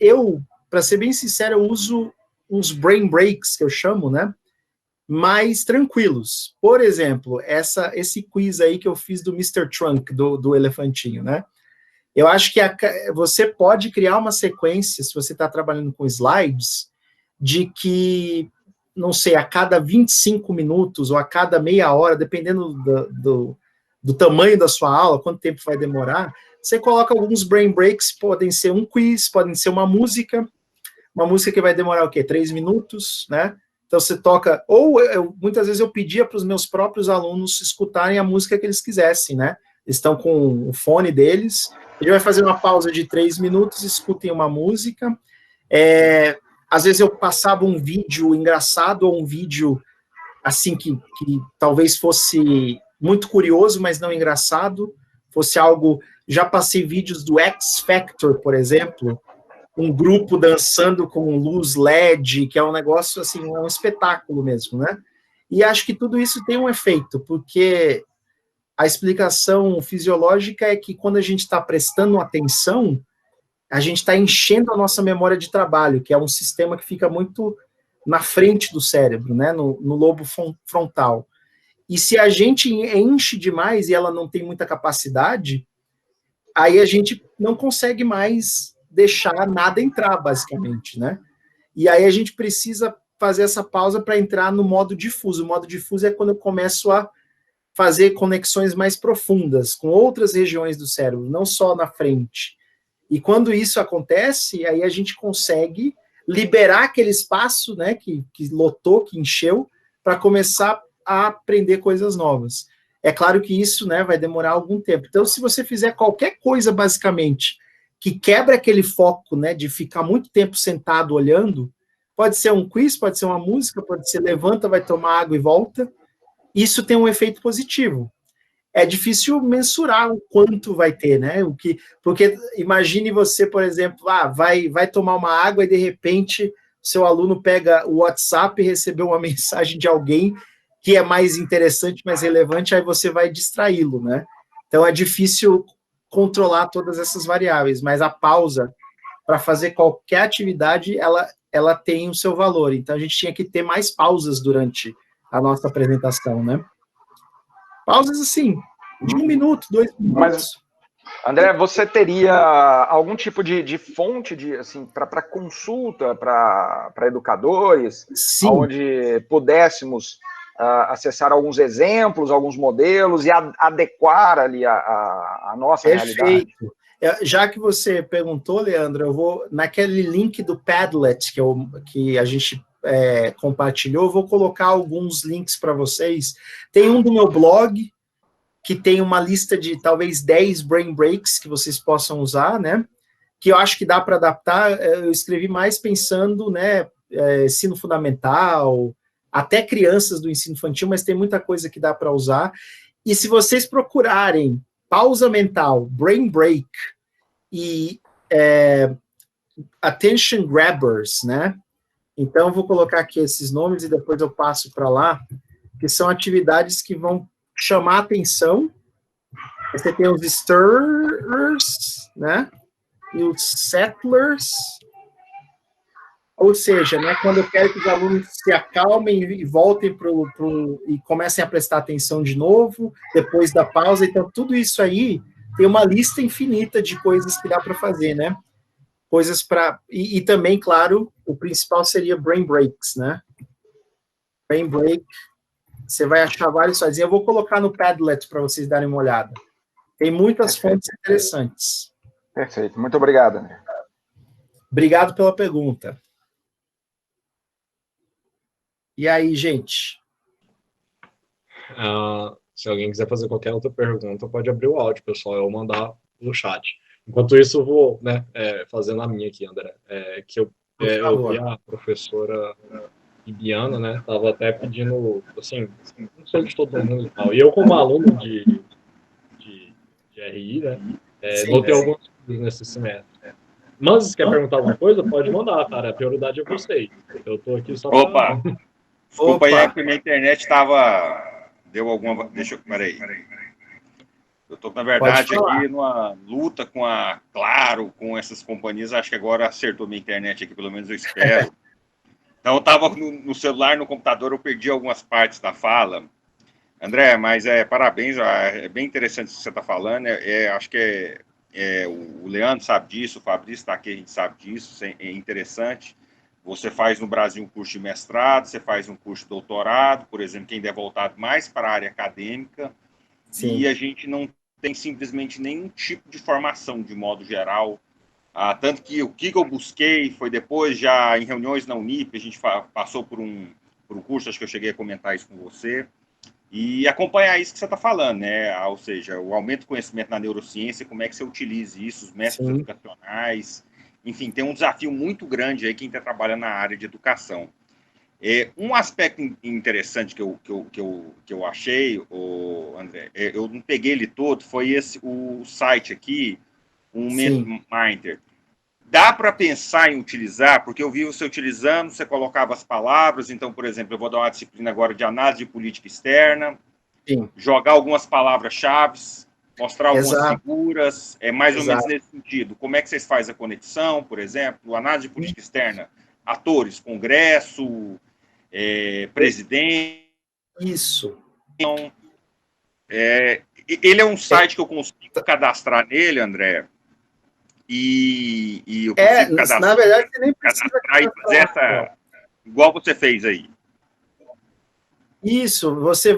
para ser bem sincero, eu uso uns brain breaks, que eu chamo, né, mais tranquilos. Por exemplo, esse quiz aí que eu fiz do Mr. Trunk, do elefantinho, né, eu acho que você pode criar uma sequência, se você está trabalhando com slides, de que, não sei, a cada 25 minutos ou a cada meia hora, dependendo do tamanho da sua aula, quanto tempo vai demorar, você coloca alguns brain breaks, podem ser um quiz, podem ser uma música que vai demorar o quê? 3 minutos, né? Então você toca, ou muitas vezes eu pedia para os meus próprios alunos escutarem a música que eles quisessem, né? Eles estão com o fone deles, ele vai fazer uma pausa de 3 minutos, escutem uma música. Às vezes eu passava um vídeo engraçado ou um vídeo assim que talvez fosse muito curioso, mas não engraçado, fosse algo... Já passei vídeos do X Factor, por exemplo, um grupo dançando com luz LED, que é um negócio, assim, é um espetáculo mesmo, né? E acho que tudo isso tem um efeito, porque a explicação fisiológica é que quando a gente está prestando atenção, a gente está enchendo a nossa memória de trabalho, que é um sistema que fica muito na frente do cérebro, né, no lobo frontal. E se a gente enche demais e ela não tem muita capacidade, aí a gente não consegue mais deixar nada entrar, basicamente, né? E aí a gente precisa fazer essa pausa para entrar no modo difuso. O modo difuso é quando eu começo a fazer conexões mais profundas com outras regiões do cérebro, não só na frente. E quando isso acontece, aí a gente consegue liberar aquele espaço, né, que lotou, que encheu, para começar a aprender coisas novas. É claro que isso, né, vai demorar algum tempo. Então, se você fizer qualquer coisa, basicamente, que quebra aquele foco, né, de ficar muito tempo sentado olhando, pode ser um quiz, pode ser uma música, pode ser levanta, vai tomar água e volta, isso tem um efeito positivo. É difícil mensurar o quanto vai ter, né? Porque imagine você, por exemplo, vai tomar uma água e de repente seu aluno pega o WhatsApp e recebeu uma mensagem de alguém que é mais interessante, mais relevante, aí você vai distraí-lo, né? Então é difícil controlar todas essas variáveis, mas a pausa para fazer qualquer atividade, ela tem o seu valor. Então a gente tinha que ter mais pausas durante a nossa apresentação, né? Pausas assim, de 1 minuto, 2 minutos. Mas, André, você teria algum tipo de fonte assim, para consulta para educadores, Sim. onde pudéssemos acessar alguns exemplos, alguns modelos e adequar ali a nossa realidade? Já que você perguntou, Leandro, eu vou naquele link do Padlet que a gente compartilhou, eu vou colocar alguns links para vocês. Tem um do meu blog, que tem uma lista de talvez 10 brain breaks que vocês possam usar, né? Que eu acho que dá para adaptar. Eu escrevi mais pensando, né, ensino fundamental, até crianças do ensino infantil, mas tem muita coisa que dá para usar. E se vocês procurarem pausa mental, brain break e attention grabbers, né? Então, eu vou colocar aqui esses nomes e depois eu passo para lá, que são atividades que vão chamar atenção. Você tem os stirrers, né? E os settlers. Ou seja, né, quando eu quero que os alunos se acalmem e voltem e comecem a prestar atenção de novo, depois da pausa. Então, tudo isso aí tem uma lista infinita de coisas que dá para fazer, né? Coisas para... E também, claro, o principal seria brain breaks, né? Brain break. Você vai achar vários sites. Eu vou colocar no Padlet para vocês darem uma olhada. Tem muitas fontes interessantes. Perfeito. Muito obrigado, André. Obrigado pela pergunta. E aí, gente? Se alguém quiser fazer qualquer outra pergunta, pode abrir o áudio, pessoal, eu vou mandar no chat. Enquanto isso, eu vou fazendo a minha aqui, André. Eu vi a professora Ibiana, né, estava até pedindo, assim, não sei de todo mundo e tal. E eu, como aluno de RI, né, notei algumas coisas nesse semestre. Mas se quer perguntar alguma coisa, pode mandar, cara. A prioridade é vocês. Eu tô aqui só para... Desculpa aí, porque minha internet estava... Deu alguma... Deixa eu... Peraí. Eu estou, na verdade, aqui numa luta com a Claro, com essas companhias. Acho que agora acertou minha internet aqui, pelo menos eu espero. Então, eu estava no celular, no computador, eu perdi algumas partes da fala. André, mas parabéns, é bem interessante o que você está falando. Acho que o Leandro sabe disso, o Fabrício está aqui, a gente sabe disso, é interessante. Você faz no Brasil um curso de mestrado, você faz um curso de doutorado, por exemplo, quem der voltado mais para a área acadêmica. Sim. E a gente não tem simplesmente nenhum tipo de formação, de modo geral. Tanto que o que eu busquei foi depois, já em reuniões na Unip, a gente passou por um curso, acho que eu cheguei a comentar isso com você, e acompanhar isso que você está falando, né? Ou seja, o aumento do conhecimento na neurociência, como é que você utiliza isso, os métodos Sim. educacionais, enfim, tem um desafio muito grande aí quem está trabalhando na área de educação. Um aspecto interessante que eu achei, André, eu não peguei ele todo, foi o site aqui, Minder. Dá para pensar em utilizar, porque eu vi você utilizando, você colocava as palavras, então, por exemplo, eu vou dar uma disciplina agora de análise de política externa, jogar algumas palavras-chave, mostrar algumas figuras, mais ou menos nesse sentido. Como é que vocês fazem a conexão, por exemplo, análise de política externa, atores, Congresso, presidente. Isso. Então, ele é um site que eu consigo cadastrar nele, André, e eu consigo cadastrar. Na verdade, você nem precisa cadastrar e fazer igual você fez aí. Isso, você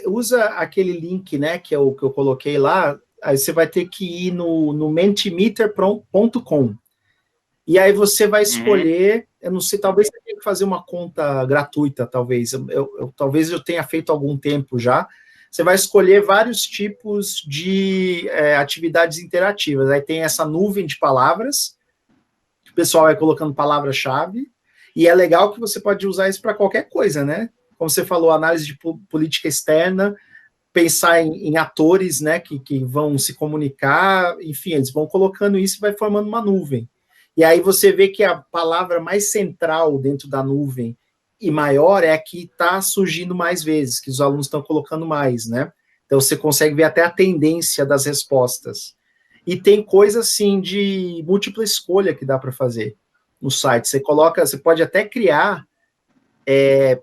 usa aquele link, né, que é o que eu coloquei lá, aí você vai ter que ir no mentimeter.com. E aí você vai escolher, eu não sei, talvez você tenha que fazer uma conta gratuita, talvez. Talvez eu tenha feito há algum tempo já. Você vai escolher vários tipos de atividades interativas. Aí tem essa nuvem de palavras, que o pessoal vai colocando palavra-chave, e é legal que você pode usar isso para qualquer coisa, né? Como você falou, análise de política externa, pensar em atores, né, que vão se comunicar, enfim, eles vão colocando isso e vai formando uma nuvem. E aí você vê que a palavra mais central dentro da nuvem e maior é a que está surgindo mais vezes, que os alunos estão colocando mais, né? Então você consegue ver até a tendência das respostas. E tem coisa assim de múltipla escolha que dá para fazer no site. Você pode até criar,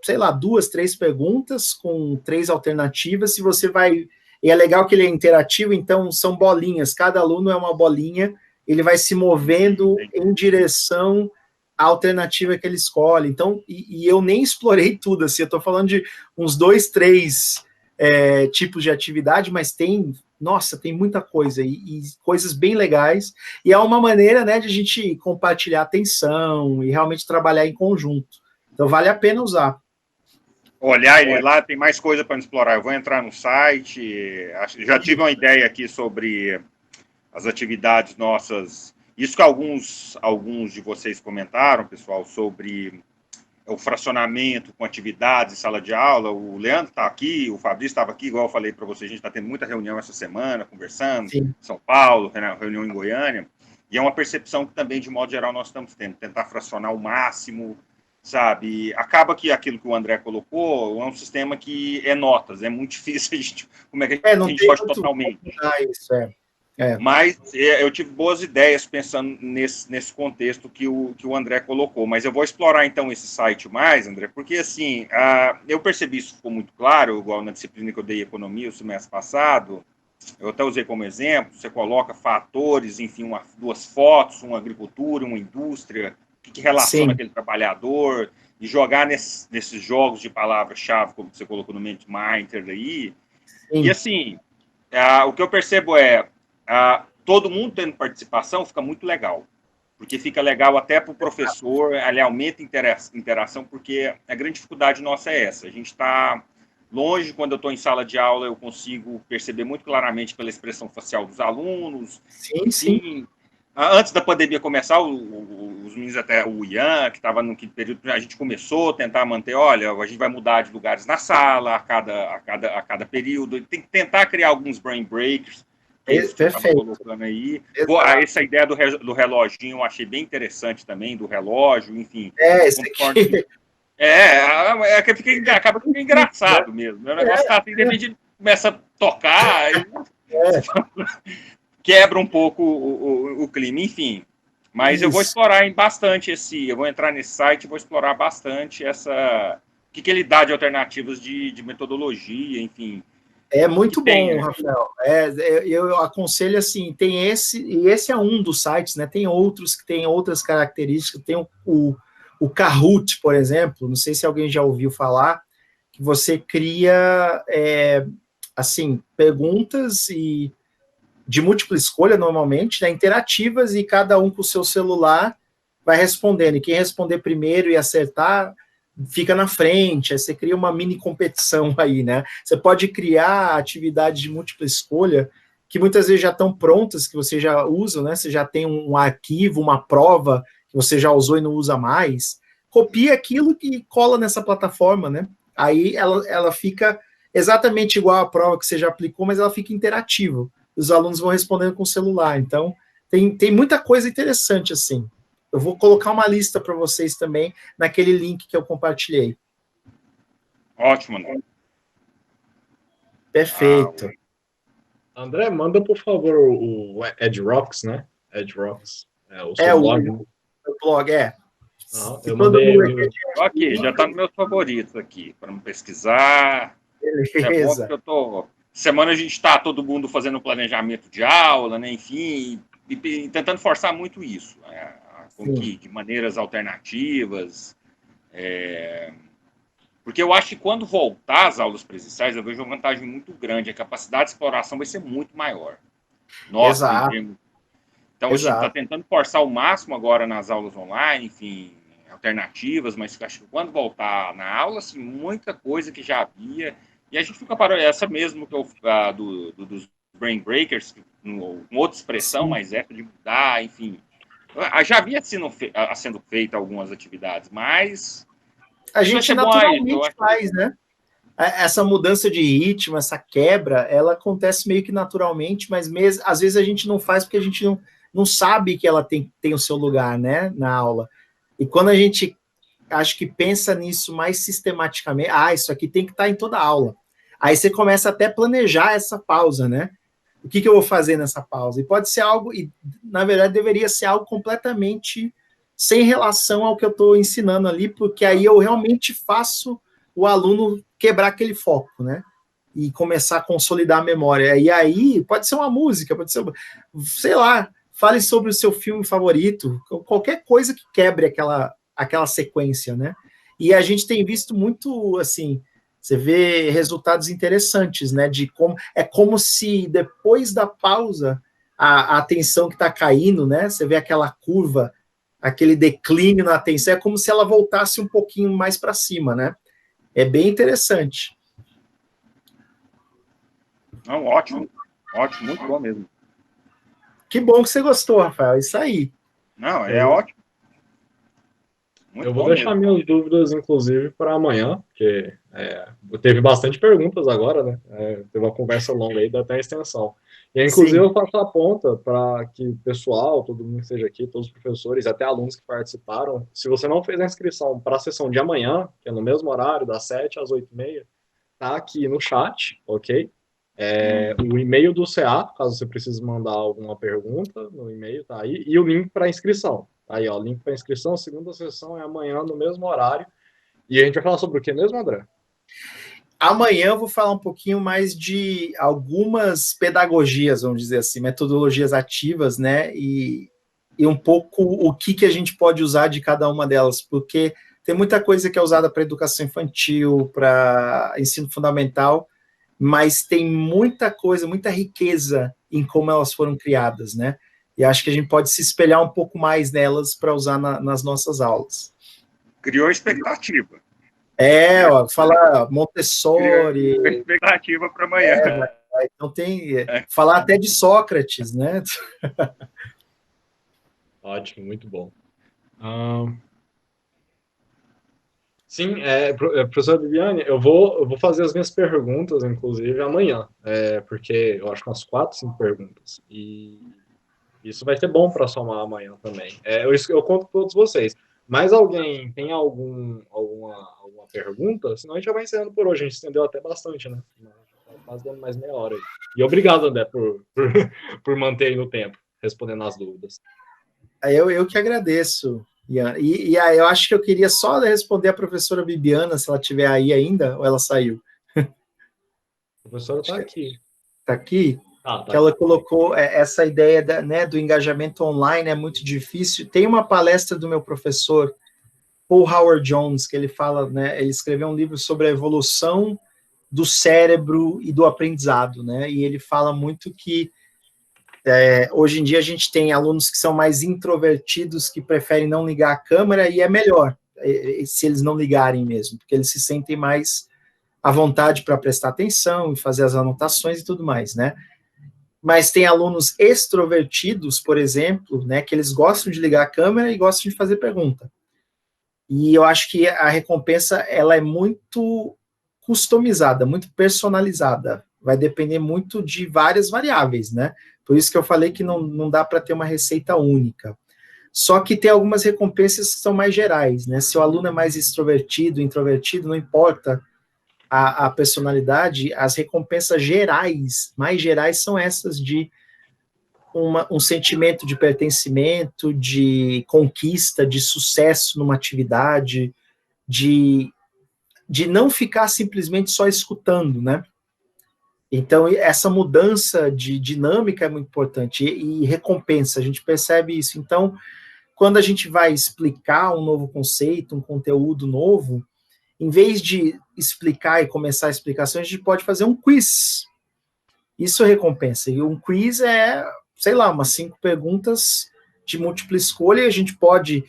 sei lá, 2, 3 perguntas com 3 alternativas, se você vai... E é legal que ele é interativo, então são bolinhas, cada aluno é uma bolinha, ele vai se movendo em direção à alternativa que ele escolhe. Então, e eu nem explorei tudo, assim, eu estou falando de uns 2, 3 tipos de atividade, mas tem muita coisa, e coisas bem legais, e é uma maneira, né, de a gente compartilhar atenção e realmente trabalhar em conjunto. Então, vale a pena usar. Olhar ele lá, tem mais coisa para explorar. Eu vou entrar no site, já tive uma ideia aqui sobre as atividades nossas. Isso que alguns de vocês comentaram, pessoal, sobre o fracionamento com atividades em sala de aula. O Leandro está aqui, o Fabrício estava aqui, igual eu falei para vocês, a gente está tendo muita reunião essa semana, conversando, em São Paulo, reunião em Goiânia, e é uma percepção que também, de modo geral, nós estamos tendo, tentar fracionar o máximo, sabe? Acaba que aquilo que o André colocou é um sistema que é notas, é muito difícil a gente, como é que a gente pode totalmente. Isso, Mas eu tive boas ideias pensando nesse contexto que o André colocou. Mas eu vou explorar, então, esse site mais, André, porque, assim, eu percebi isso, ficou muito claro, igual na disciplina que eu dei Economia o semestre passado, eu até usei como exemplo, você coloca fatores, enfim, 2 fotos, uma agricultura, uma indústria, o que relaciona aquele trabalhador, e jogar nesses jogos de palavra-chave, como você colocou no Minder aí. E, assim, o que eu percebo todo mundo tendo participação fica muito legal, porque fica legal até para o professor, ele aumenta a interação, porque a grande dificuldade nossa é essa, a gente está longe. Quando eu estou em sala de aula, eu consigo perceber muito claramente pela expressão facial dos alunos. Sim. Antes da pandemia começar, os meninos, até o Ian, que estava no quinto período, a gente começou a tentar manter, olha, a gente vai mudar de lugares na sala a cada período, tem que tentar criar alguns brain breakers. Perfeito. Aí. Essa ideia do reloginho eu achei bem interessante também, do relógio, enfim. Esse aqui. Acaba ficando engraçado mesmo. O negócio está assim, de repente ele começa a tocar, quebra um pouco o clima, enfim. Mas eu vou explorar bastante eu vou entrar nesse site e vou explorar bastante o que ele dá de alternativas de metodologia, enfim. É muito bom, Rafael. Eu aconselho, assim, tem e esse é um dos sites, né? Tem outros que têm outras características. Tem o Kahoot, por exemplo, não sei se alguém já ouviu falar, que você cria, assim, perguntas de múltipla escolha, normalmente, né, interativas, e cada um com o seu celular vai respondendo. E quem responder primeiro e acertar fica na frente. Aí você cria uma mini competição aí, né? Você pode criar atividades de múltipla escolha que muitas vezes já estão prontas, que você já usa, né? Você já tem um arquivo, uma prova que você já usou e não usa mais. copia aquilo e cola nessa plataforma, né? Aí ela fica exatamente igual à prova que você já aplicou, mas ela fica interativa. Os alunos vão respondendo com o celular. Então, tem muita coisa interessante, assim. Eu vou colocar uma lista para vocês também naquele link que eu compartilhei. Ótimo, André. Perfeito. André, manda, por favor, o EdRocks, né? EdRocks. O seu blog. O blog, eu mandei. Aqui, já está nos meus favoritos aqui, para não pesquisar. Beleza. É bom que eu tô... Semana a gente está todo mundo fazendo planejamento de aula, né? Enfim, e tentando forçar muito isso, né? De maneiras alternativas. Porque eu acho que quando voltar às aulas presenciais, eu vejo uma vantagem muito grande. A capacidade de exploração vai ser muito maior. Nossa, então a gente está tentando forçar o máximo agora nas aulas online, enfim, alternativas, mas acho que quando voltar na aula, assim, muita coisa que já havia. E a gente fica para essa mesmo que dos Brain Breakers, com outra expressão, mas de mudar, enfim. Já havia sendo feita algumas atividades, mas a gente naturalmente faz, né? Essa mudança de ritmo, essa quebra, ela acontece meio que naturalmente, mas às vezes a gente não faz porque a gente não sabe que ela tem o seu lugar, né, na aula. E quando a gente, acho que pensa nisso mais sistematicamente, isso aqui tem que estar em toda aula. Aí você começa até a planejar essa pausa, né? O que eu vou fazer nessa pausa? E pode ser algo, e na verdade deveria ser algo completamente sem relação ao que eu estou ensinando ali, porque aí eu realmente faço o aluno quebrar aquele foco, né? E começar a consolidar a memória. E aí, pode ser uma música, pode ser, sei lá, fale sobre o seu filme favorito, qualquer coisa que quebre aquela sequência, né? E a gente tem visto muito, assim, você vê resultados interessantes, né? De como é como se depois da pausa a atenção que está caindo, né? Você vê aquela curva, aquele declínio na atenção, é como se ela voltasse um pouquinho mais para cima, né? É bem interessante. Não, ótimo, muito bom mesmo. Que bom que você gostou, Rafael, isso aí. Não, ótimo. Eu vou deixar minhas dúvidas, inclusive, para amanhã, porque teve bastante perguntas agora, né? Teve uma conversa longa aí, dá até extensão. E, inclusive, eu faço a ponta para que o pessoal, todo mundo que esteja aqui, todos os professores, até alunos que participaram, se você não fez a inscrição para a sessão de amanhã, que é no mesmo horário, das 7 às 8h30, tá aqui no chat, ok? O e-mail do CA, caso você precise mandar alguma pergunta, no e-mail tá aí, e o link para inscrição. Aí, ó, link para inscrição, segunda sessão é amanhã no mesmo horário. E a gente vai falar sobre o que mesmo, André? Amanhã eu vou falar um pouquinho mais de algumas pedagogias, vamos dizer assim, metodologias ativas, né? E um pouco o que a gente pode usar de cada uma delas, porque tem muita coisa que é usada para educação infantil, para ensino fundamental, mas tem muita coisa, muita riqueza em como elas foram criadas, né? E acho que a gente pode se espelhar um pouco mais nelas para usar nas nossas aulas. Criou expectativa. Falar Montessori. Criou expectativa para amanhã. Então falar até de Sócrates, né? Ótimo, muito bom. Sim, professora Viviane, eu vou fazer as minhas perguntas, inclusive, amanhã, porque eu acho umas 4, 5 perguntas. E isso vai ser bom para somar amanhã também. Eu conto com todos vocês. Mas alguém tem alguma pergunta? Senão a gente já vai encerrando por hoje. A gente estendeu até bastante, né? Quase dando mais meia hora aí. E obrigado, André, por manter aí no tempo, respondendo as dúvidas. Eu que agradeço, Ian. E aí eu acho que eu queria só responder a professora Bibiana, se ela estiver aí ainda, ou ela saiu? A professora está aqui. Está aqui? Tá. Que ela colocou essa ideia do engajamento online, é muito difícil. Tem uma palestra do meu professor, Paul Howard Jones, que ele fala, né, ele escreveu um livro sobre a evolução do cérebro e do aprendizado, né, e ele fala muito que hoje em dia a gente tem alunos que são mais introvertidos, que preferem não ligar a câmera, e é melhor se eles não ligarem mesmo, porque eles se sentem mais à vontade para prestar atenção e fazer as anotações e tudo mais, né. Mas tem alunos extrovertidos, por exemplo, né, que eles gostam de ligar a câmera e gostam de fazer pergunta. E eu acho que a recompensa ela é muito customizada, muito personalizada. Vai depender muito de várias variáveis, né? Por isso que eu falei que não dá para ter uma receita única. Só que tem algumas recompensas que são mais gerais, né? Se o aluno é mais extrovertido, introvertido, não importa a personalidade, as recompensas gerais, mais gerais, são essas de um sentimento de pertencimento, de conquista, de sucesso numa atividade, de não ficar simplesmente só escutando, né? Então, essa mudança de dinâmica é muito importante, e recompensa, a gente percebe isso. Então, quando a gente vai explicar um novo conceito, um conteúdo novo, em vez de explicar e começar a explicação, a gente pode fazer um quiz. Isso é recompensa. E um quiz é, sei lá, umas 5 perguntas de múltipla escolha, e a gente pode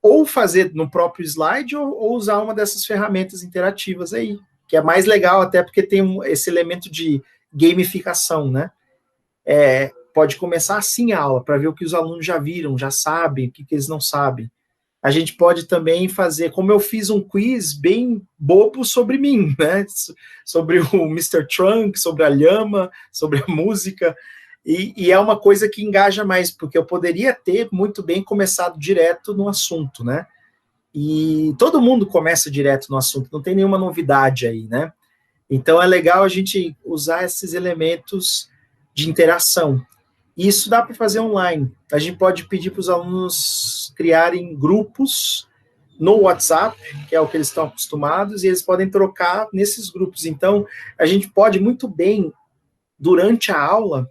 ou fazer no próprio slide ou usar uma dessas ferramentas interativas aí, que é mais legal até porque tem esse elemento de gamificação, né? Pode começar assim a aula, para ver o que os alunos já viram, já sabem, o que eles não sabem. A gente pode também fazer, como eu fiz um quiz bem bobo sobre mim, né? Sobre o Mr. Trunk, sobre a lhama, sobre a música, e é uma coisa que engaja mais, porque eu poderia ter muito bem começado direto no assunto, né? E todo mundo começa direto no assunto, não tem nenhuma novidade aí, né? Então é legal a gente usar esses elementos de interação. E isso dá para fazer online. A gente pode pedir para os alunos criarem grupos no WhatsApp, que é o que eles estão acostumados, e eles podem trocar nesses grupos. Então, a gente pode muito bem, durante a aula,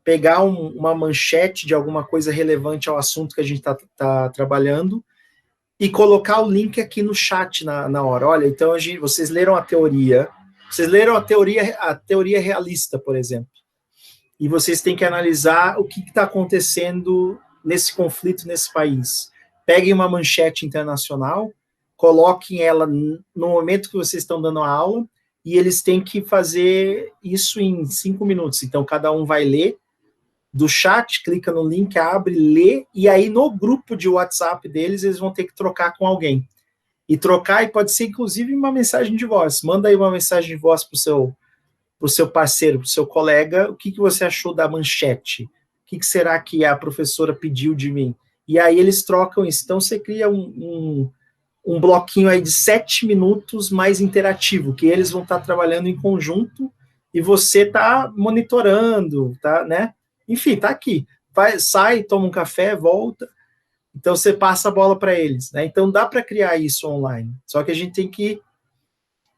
pegar uma manchete de alguma coisa relevante ao assunto que a gente está trabalhando e colocar o link aqui no chat na hora. Olha, então vocês leram a teoria, a teoria realista, por exemplo, e vocês têm que analisar o que está acontecendo nesse conflito nesse país. Peguem uma manchete internacional, coloquem ela no momento que vocês estão dando a aula, e eles têm que fazer isso em 5 minutos. Então, cada um vai ler do chat, clica no link, abre, lê, e aí no grupo de WhatsApp deles, eles vão ter que trocar com alguém. E trocar, e pode ser inclusive uma mensagem de voz. Manda aí uma mensagem de voz para o seu parceiro, para o seu colega, o que você achou da manchete? O que será que a professora pediu de mim? E aí eles trocam isso. Então você cria um bloquinho aí de 7 minutos mais interativo, que eles vão estar trabalhando em conjunto e você está monitorando, tá, né? Enfim, tá aqui. Sai, toma um café, volta. Então você passa a bola para eles, né? Então dá para criar isso online. Só que a gente tem que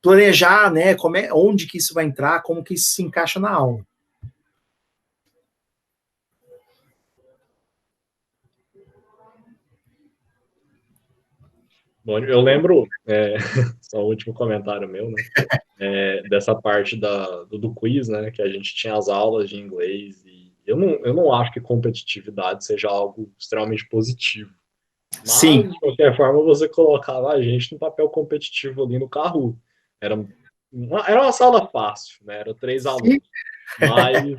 planejar, né? Onde que isso vai entrar, como que isso se encaixa na aula. Bom, eu lembro, só o último comentário meu, né? Dessa parte do quiz, né? Que a gente tinha as aulas de inglês, e eu não acho que competitividade seja algo extremamente positivo. Mas, sim, de qualquer forma, você colocava a gente no papel competitivo ali no Kahoot. Era uma sala fácil, né? Eram 3 alunos. Mas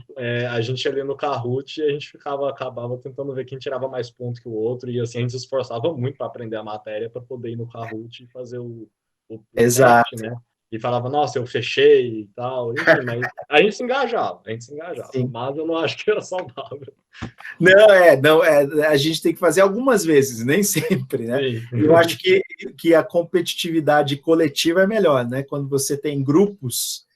a gente ali no Kahoot, a gente acabava tentando ver quem tirava mais pontos que o outro, e assim a gente se esforçava muito para aprender a matéria para poder ir no Kahoot e fazer o exato. teste, né? E falava, nossa, eu fechei e tal, enfim, mas a gente se engajava, Sim. mas eu não acho que era saudável. Não, a gente tem que fazer algumas vezes, nem sempre, né? Sim. Eu acho que a competitividade coletiva é melhor, né? Quando você tem grupos,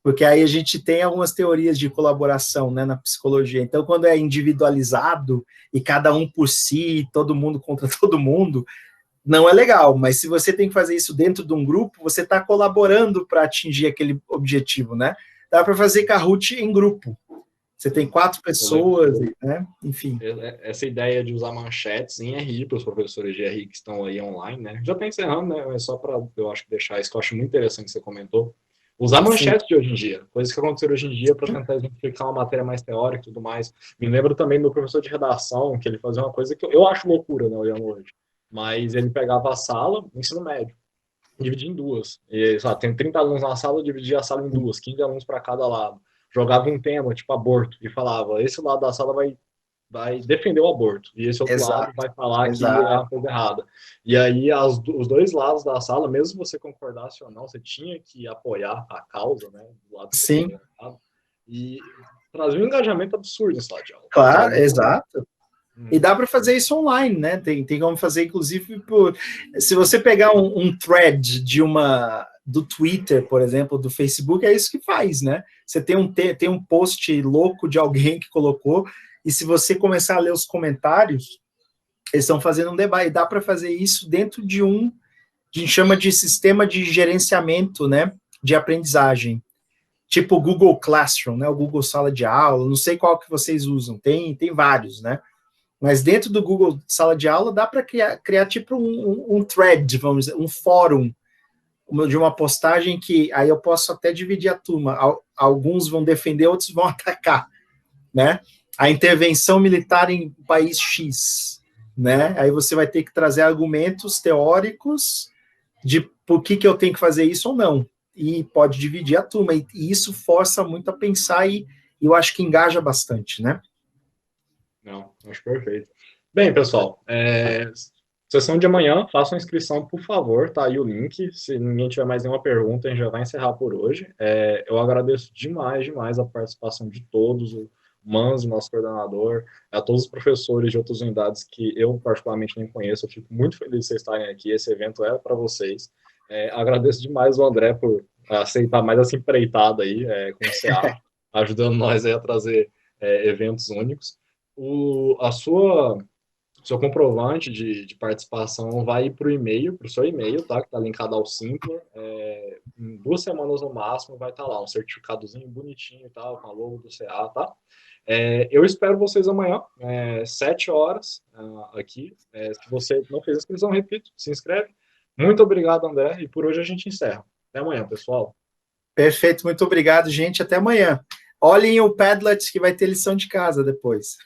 porque aí a gente tem algumas teorias de colaboração, né, na psicologia. Então, quando é individualizado e cada um por si, todo mundo contra todo mundo, não é legal. Mas se você tem que fazer isso dentro de um grupo, você está colaborando para atingir aquele objetivo, né? Dá para fazer Kahoot em grupo. Você tem 4 pessoas, né? Enfim. Essa ideia de usar manchetes em RI para os professores de RI que estão aí online, né? Já está encerrando, né? Mas só para, eu acho, deixar isso que eu acho muito interessante que você comentou. Usar manchetes de hoje em dia, coisas que aconteceram hoje em dia para tentar exemplificar uma matéria mais teórica e tudo mais. Me lembro também do professor de redação, que ele fazia uma coisa que eu acho loucura, né, olhando hoje. Mas ele pegava a sala, ensino médio, dividia em 2. E, sabe, tem 30 alunos na sala, dividia a sala em 2, 15 alunos para cada lado. Jogava um tema, tipo aborto, e falava, esse lado da sala vai vai defender o aborto, e esse outro Exato, lado vai falar exato. que é uma coisa errada. E aí, os dois lados da sala, mesmo se você concordasse ou não, você tinha que apoiar a causa, né, do lado que você Sim, errado, e trazer um engajamento absurdo em sala de aula. claro, Sabe? exato. E dá para fazer isso online, né? Tem como fazer, inclusive, se você pegar um thread do Twitter, por exemplo, do Facebook, é isso que faz, né? Você tem um post louco de alguém que colocou, e se você começar a ler os comentários, eles estão fazendo um debate. E dá para fazer isso dentro de a gente chama de sistema de gerenciamento, né? De aprendizagem. Tipo o Google Classroom, né? O Google Sala de Aula, não sei qual que vocês usam, tem vários, né? Mas dentro do Google Sala de Aula dá para criar tipo um thread, vamos dizer, um fórum de uma postagem que aí eu posso até dividir a turma. Alguns vão defender, outros vão atacar, né? A intervenção militar em país X, né? Aí você vai ter que trazer argumentos teóricos de por que eu tenho que fazer isso ou não. E pode dividir a turma. E isso força muito a pensar e eu acho que engaja bastante, né? Não, acho perfeito. Bem, pessoal, sessão de amanhã, façam a inscrição, por favor, tá aí o link. Se ninguém tiver mais nenhuma pergunta, a gente já vai encerrar por hoje. Eu agradeço demais a participação de todos, o Manzo, nosso coordenador, a todos os professores de outras unidades que eu particularmente nem conheço. Eu fico muito feliz de vocês estarem aqui, esse evento é para vocês. Agradeço demais o André por aceitar mais essa empreitada aí com o CA, ajudando nós aí a trazer eventos únicos. Seu comprovante de participação vai para o e-mail, para o seu e-mail, tá? Que está linkado ao Simpla. Em 2 semanas no máximo vai estar lá, um certificadozinho bonitinho e tal, com a logo do CA, tá? Eu espero vocês amanhã, 7 horas, aqui. Se você não fez inscrição, repito, se inscreve. Muito obrigado, André, e por hoje a gente encerra. Até amanhã, pessoal. Perfeito, muito obrigado, gente. Até amanhã. Olhem o Padlet que vai ter lição de casa depois.